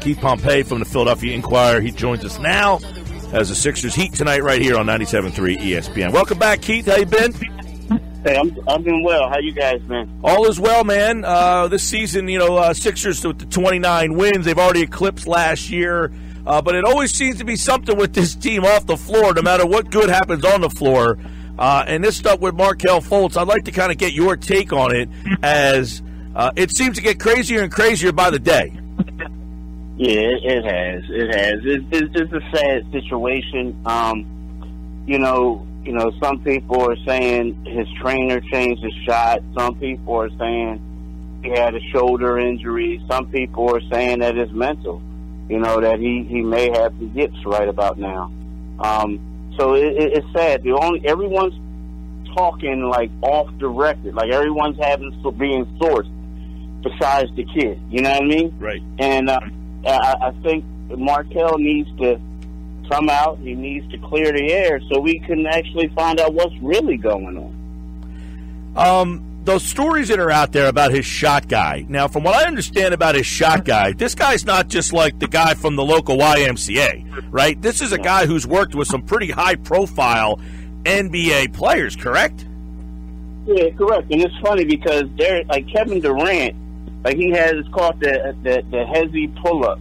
Keith Pompey from the Philadelphia Inquirer. He joins us now as the Sixers Heat tonight right here on 97.3 ESPN. Welcome back, Keith. How you been? Hey, I'm doing well. How you guys, man? All is well, man. This season, Sixers with the 29 wins. They've already eclipsed last year. But it always seems to be something with this team off the floor, no matter what good happens on the floor. And this stuff with Markelle Fultz, I'd like to kind of get your take on it, as it seems to get crazier and crazier by the day. Yeah, it has. It's a sad situation. Some people are saying his trainer changed his shot. Some people are saying he had a shoulder injury. Some people are saying that it's mental. That he may have the yips right about now. So it's sad. Everyone's talking like off the record, like everyone's being sourced besides the kid. You know what I mean? Right. And I think Markelle needs to come out. He needs to clear the air so we can actually find out what's really going on. Those stories that are out there about his shot guy. Now, from what I understand about his shot guy, this guy's not just like the guy from the local YMCA, right? This is a guy who's worked with some pretty high-profile NBA players, correct? Yeah, correct. And it's funny because they're like Kevin Durant, like he has, it's called the Hezzy pull-up.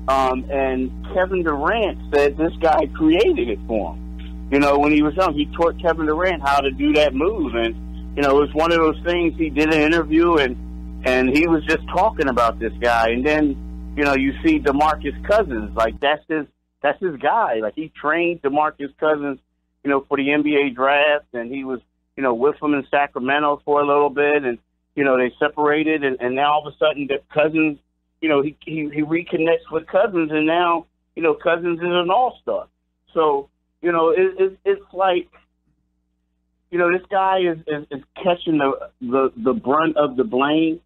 And Kevin Durant said this guy created it for him. When he was young, he taught Kevin Durant how to do that move. And, it was one of those things. He did an interview and he was just talking about this guy. And then, you see DeMarcus Cousins, like that's his guy. Like he trained DeMarcus Cousins, for the NBA draft, and he was, with him in Sacramento for a little bit, and, they separated, and now all of a sudden the Cousins, he reconnects with Cousins, and now, Cousins is an all-star. So, it's like, this guy is catching the brunt of the blame,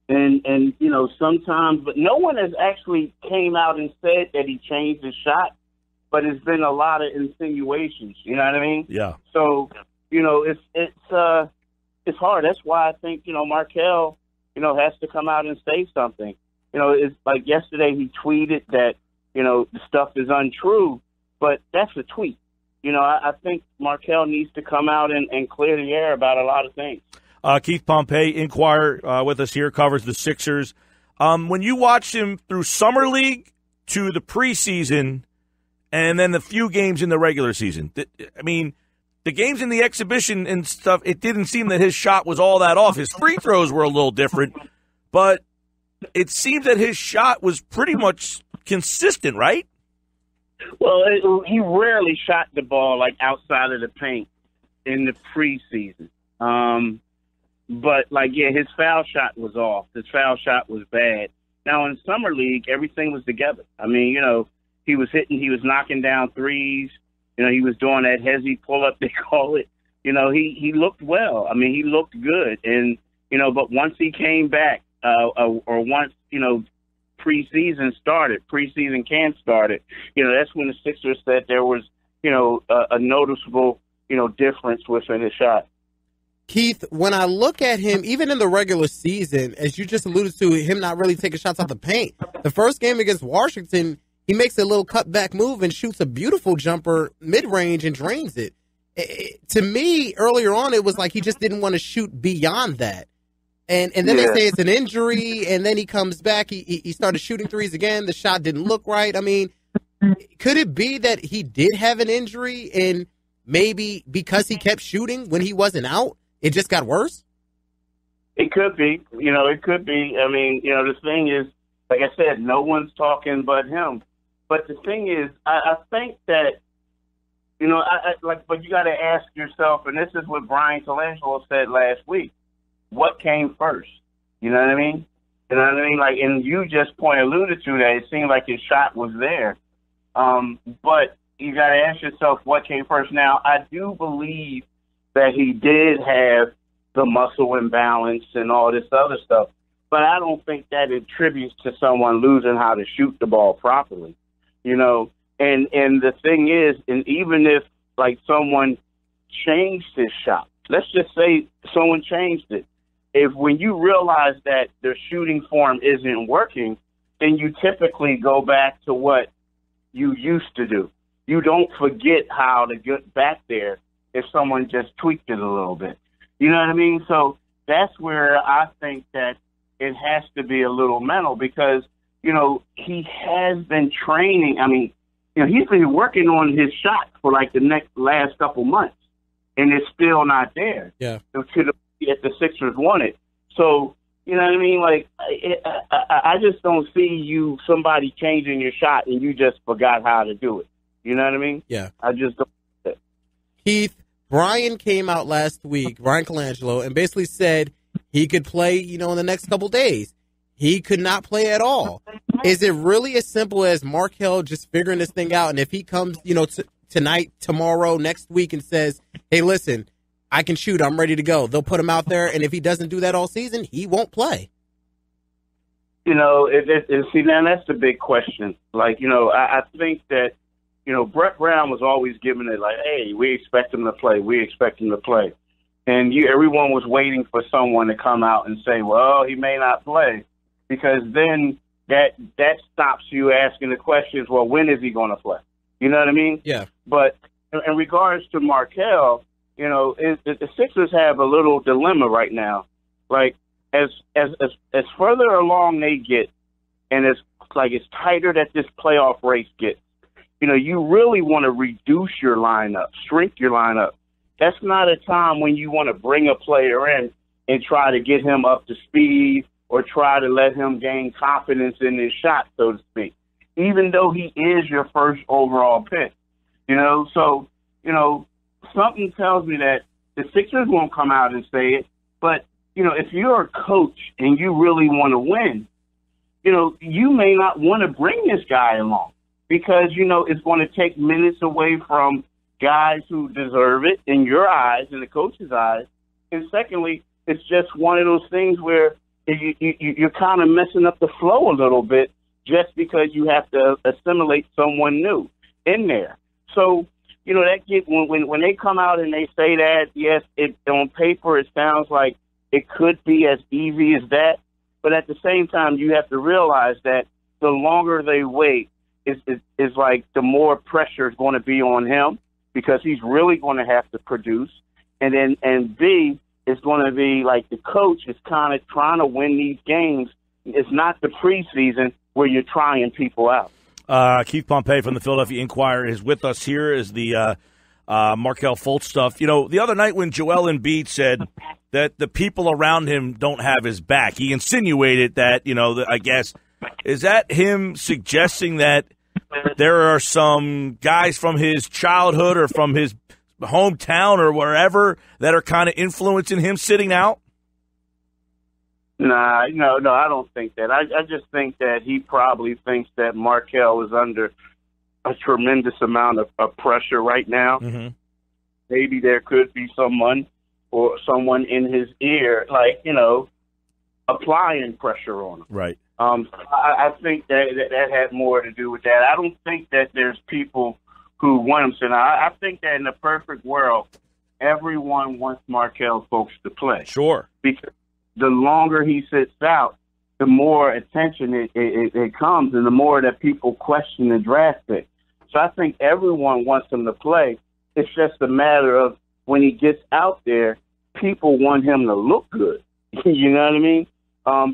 and sometimes, but no one has actually came out and said that he changed his shot, but it's been a lot of insinuations. You know what I mean? Yeah. So it's hard. That's why I think Markelle has to come out and say something. It's like yesterday he tweeted that the stuff is untrue, but that's a tweet. I think Markelle needs to come out and clear the air about a lot of things. Keith Pompey, Inquirer, with us here, covers the Sixers. When you watched him through Summer League to the preseason and then the few games in the regular season, the games in the exhibition and stuff, it didn't seem that his shot was all that off. His free throws were a little different, but it seems that his shot was pretty much consistent, right? Well, he rarely shot the ball like outside of the paint in the preseason. But his foul shot was off. His foul shot was bad. Now in Summer League, everything was together. He was hitting, he was knocking down threes. He was doing that Hezzy pull-up, they call it. He looked well. He looked good. And, but once he came back, or once, preseason camp started, that's when the Sixers said there was, a noticeable, difference within his shot. Keith, when I look at him, even in the regular season, as you just alluded to, him not really taking shots out the paint, the first game against Washington, he makes a little cutback move and shoots a beautiful jumper mid-range and drains it. To me, earlier on, it was like he just didn't want to shoot beyond that. And then they say it's an injury, and then he comes back. He started shooting threes again. The shot didn't look right. Could it be that he did have an injury, and maybe because he kept shooting when he wasn't out, it just got worse? It could be. It could be. The thing is, like I said, no one's talking but him. But the thing is, I think that, but you got to ask yourself, and this is what Brian Colangelo said last week, what came first? You know what I mean? And you just alluded to that. It seemed like his shot was there. But you got to ask yourself what came first. Now, I do believe that he did have the muscle imbalance and all this other stuff, but I don't think that attributes to someone losing how to shoot the ball properly, And the thing is, and even if someone changed his shot, let's just say someone changed it. If when you realize that their shooting form isn't working, then you typically go back to what you used to do. You don't forget how to get back there if someone just tweaked it a little bit. You know what I mean? So that's where I think that it has to be a little mental because, he has been training. I mean, he's been working on his shot for like the last couple months, and it's still not there. Yeah. If the Sixers want it. So, you know what I mean? Like, I just don't see somebody changing your shot and you just forgot how to do it. You know what I mean? Yeah. I just don't. Keith, Brian came out last week, Brian Colangelo, and basically said he could play, in the next couple days. He could not play at all. Is it really as simple as Markelle just figuring this thing out? And if he comes, tonight, tomorrow, next week and says, hey, listen, I can shoot, I'm ready to go, they'll put him out there. And if he doesn't do that all season, he won't play. See, now that's the big question. Like, I think that, Brett Brown was always giving it like, hey, we expect him to play. We expect him to play. And everyone was waiting for someone to come out and say, well, he may not play. Because then that stops you asking the questions, well, when is he going to play? You know what I mean? Yeah. But in regards to Markelle, the Sixers have a little dilemma right now. Like, as further along they get, and it's tighter that this playoff race gets, you really want to reduce your lineup, shrink your lineup. That's not a time when you want to bring a player in and try to get him up to speed or try to let him gain confidence in his shot, so to speak, even though he is your first overall pick. So, something tells me that the Sixers won't come out and say it, but, if you're a coach and you really want to win, you may not want to bring this guy along because, it's going to take minutes away from guys who deserve it in your eyes, in the coach's eyes. And secondly, it's just one of those things where you're kind of messing up the flow a little bit just because you have to assimilate someone new in there. So, when they come out and they say that, yes, on paper it sounds like it could be as easy as that. But at the same time, you have to realize that the longer they wait is like the more pressure is going to be on him because he's really going to have to produce. And B, it's going to be like the coach is kind of trying to win these games. It's not the preseason where you're trying people out. Keith Pompey from the Philadelphia Inquirer is with us here as the Markelle Fultz stuff. The other night when Joel Embiid said that the people around him don't have his back, he insinuated that, I guess, is that him suggesting that there are some guys from his childhood or from his hometown or wherever that are kind of influencing him sitting out? No, I don't think that. I just think that he probably thinks that Markelle is under a tremendous amount of pressure right now. Mm-hmm. Maybe there could be someone in his ear, applying pressure on him. Right. I think that had more to do with that. I don't think that there's people who want him to. Now, I think that in the perfect world, everyone wants Markelle Fultz to play. Sure. Because the longer he sits out, the more attention it comes and the more that people question the draft pick. So I think everyone wants him to play. It's just a matter of when he gets out there, people want him to look good. You know what I mean?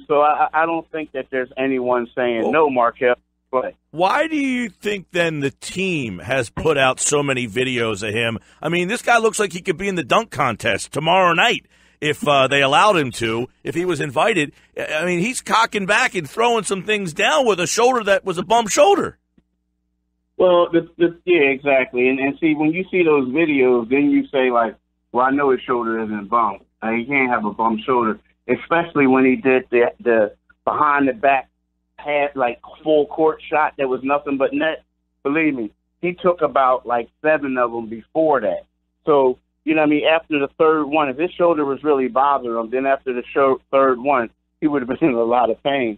So I don't think that there's anyone saying, no, Markelle, play. Why do you think then the team has put out so many videos of him? I mean, this guy looks like he could be in the dunk contest tomorrow night if they allowed him to, if he was invited. I mean, he's cocking back and throwing some things down with a shoulder that was a bum shoulder. Well, yeah, exactly. And see, when you see those videos, then you say, like, well, I know his shoulder isn't bum. He can't have a bum shoulder, especially when he did the behind-the-back full court shot that was nothing but net. Believe me, he took about, 7 of them before that. So, you know what I mean, after the third one, if his shoulder was really bothering him, then after the third one, he would have been in a lot of pain.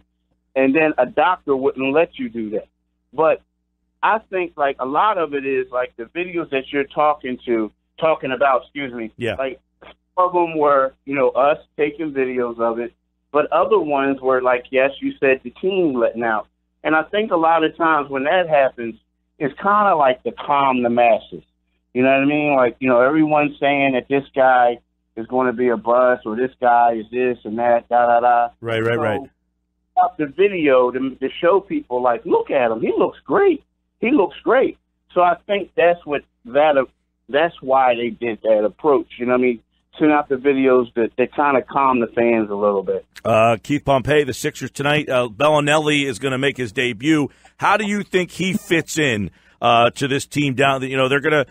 And then a doctor wouldn't let you do that. But I think, a lot of it is, the videos that you're talking about, Yeah. Some of them were, us taking videos of it, but other ones were, yes, you said the team letting out. And I think a lot of times when that happens, it's kind of like to calm the masses. You know what I mean? Like, everyone's saying that this guy is going to be a bust or this guy is this and that, da-da-da. Right. Out the video to show people, like, look at him. He looks great. So I think that's why they did that approach. You know what I mean? Send out the videos that kind of calm the fans a little bit. Keith Pompey, the Sixers tonight. Bellinelli is going to make his debut. How do you think he fits in to this team down? They're going to,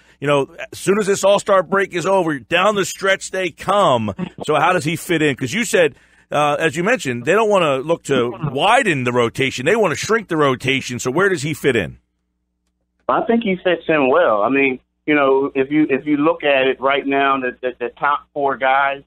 as soon as this All-Star break is over, down the stretch they come. So how does he fit in? Because you said, as you mentioned, they don't want to look to widen the rotation. They want to shrink the rotation. So where does he fit in? I think he fits in well. I mean, if you look at it right now, the top four guys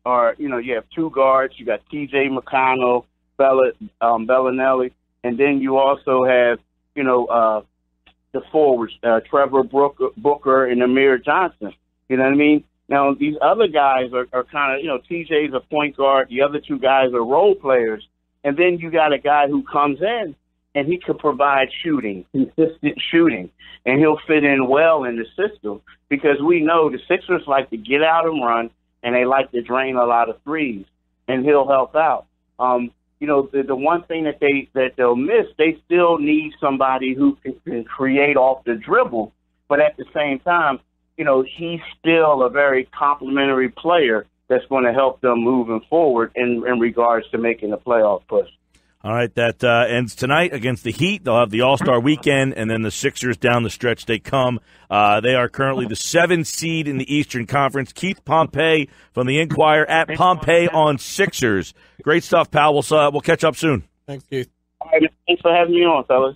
are, you have two guards. You got T.J. McConnell, Bellinelli, and then you also have, the forwards, Trevor Booker and Amir Johnson. You know what I mean? Now, these other guys are kind of, T.J.'s a point guard. The other two guys are role players. And then you got a guy who comes in, and he can provide consistent shooting, and he'll fit in well in the system because we know the Sixers like to get out and run, and they like to drain a lot of threes, and he'll help out. The one thing that they'll miss, they still need somebody who can create off the dribble, but at the same time, he's still a very complimentary player that's going to help them moving forward in regards to making a playoff push. All right, that ends tonight against the Heat. They'll have the All-Star weekend, and then the Sixers down the stretch they come. They are currently the 7th seed in the Eastern Conference. Keith Pompey from the Inquirer at Pompey on Sixers. Great stuff, pal. We'll catch up soon. Thanks, Keith. All right, thanks for having me on, fellas.